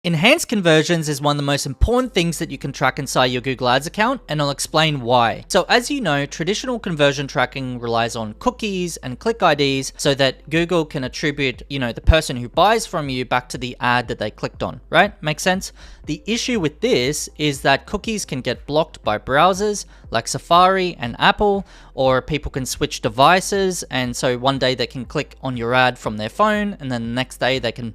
Enhanced conversions is one of the most important things that you can track inside your Google Ads account, and I'll explain why. So as you know, traditional conversion tracking relies on cookies and click IDs so that Google can attribute, the person who buys from you back to the ad that they clicked on, right? Makes sense? The issue with this is that cookies can get blocked by browsers like Safari and Apple, or people can switch devices, and so one day they can click on your ad from their phone, and then the next day they can,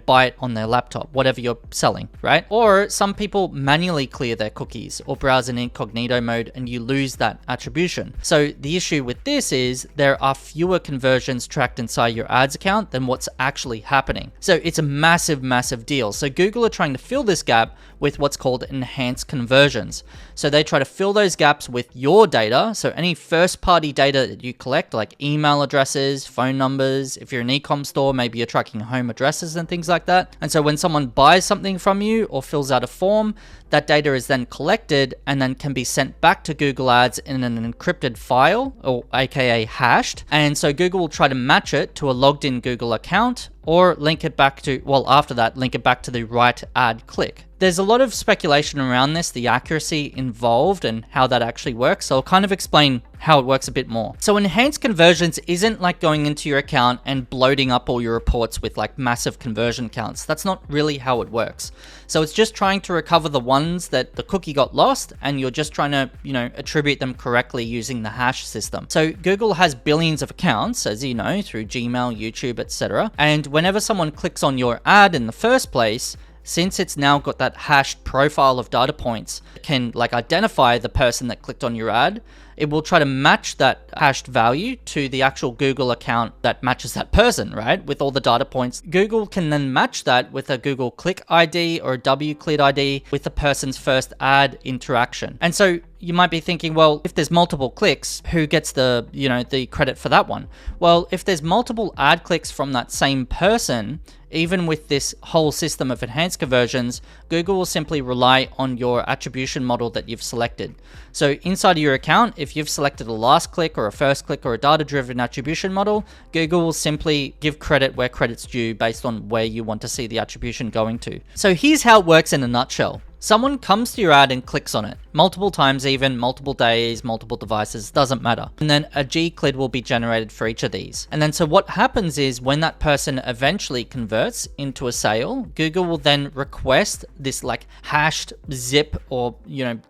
buy it on their laptop, whatever you're selling, right? Or some people manually clear their cookies or browse in incognito mode and you lose that attribution. So the issue with this is there are fewer conversions tracked inside your ads account than what's actually happening. So it's a massive, massive deal. So Google are trying to fill this gap with what's called enhanced conversions. So they try to fill those gaps with your data. So any first party data that you collect, like email addresses, phone numbers, if you're an e-com store, maybe you're tracking home addresses and things like that. And so when someone buys something from you or fills out a form, that data is then collected and then can be sent back to Google Ads in an encrypted file, or aka hashed. And so Google will try to match it to a logged in Google account, or link it back to, after that, link it back to the right ad click. There's a lot of speculation around this, the accuracy involved and how that actually works. So I'll kind of explain how it works a bit more. So enhanced conversions isn't like going into your account and bloating up all your reports with like massive conversion counts. That's not really how it works. So it's just trying to recover the ones that the cookie got lost, and you're just trying to, attribute them correctly using the hash system. So Google has billions of accounts, as you know, through Gmail, YouTube, etc. And whenever someone clicks on your ad in the first place, since it's now got that hashed profile of data points, it can identify the person that clicked on your ad. It will try to match that hashed value to the actual Google account that matches that person, right? With all the data points. Google can then match that with a Google Click ID or a wCLID ID with the person's first ad interaction. And so you might be thinking, well, if there's multiple clicks, who gets the, the credit for that one? Well, if there's multiple ad clicks from that same person, even with this whole system of enhanced conversions, Google will simply rely on your attribution model that you've selected. So inside of your account, if you've selected a last click or a first click or a data-driven attribution model, Google will simply give credit where credit's due based on where you want to see the attribution going to. So here's how it works in a nutshell. Someone comes to your ad and clicks on it, multiple times even, multiple days, multiple devices, doesn't matter. And then a gCLID will be generated for each of these. And then so what happens is when that person eventually converts into a sale, Google will then request this hashed zip or,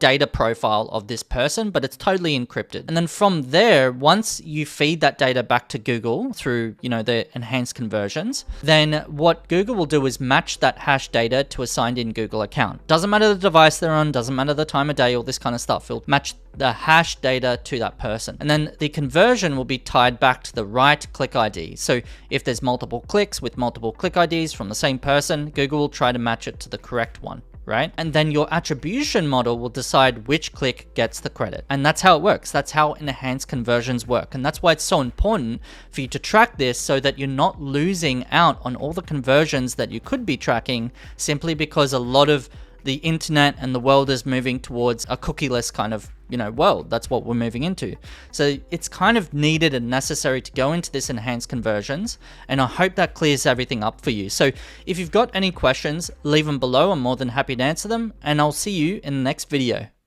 data profile of this person, but it's totally encrypted. And then from there, once you feed that data back to Google through, the enhanced conversions, then what Google will do is match that hash data to a signed in Google account. Doesn't matter the device they're on, doesn't matter the time of day, all this kind of stuff. It'll match the hash data to that person. And then the conversion will be tied back to the right click ID. So if there's multiple clicks with multiple click IDs from the same person, Google will try to match it to the correct one, right? And then your attribution model will decide which click gets the credit. And that's how it works. That's how enhanced conversions work. And that's why it's so important for you to track this so that you're not losing out on all the conversions that you could be tracking simply because a lot of the internet and the world is moving towards a cookieless kind of world. That's what we're moving into. So it's kind of needed and necessary to go into this enhanced conversions, and I hope that clears everything up for you. So if you've got any questions, leave them below. I'm more than happy to answer them, and I'll see you in the next video.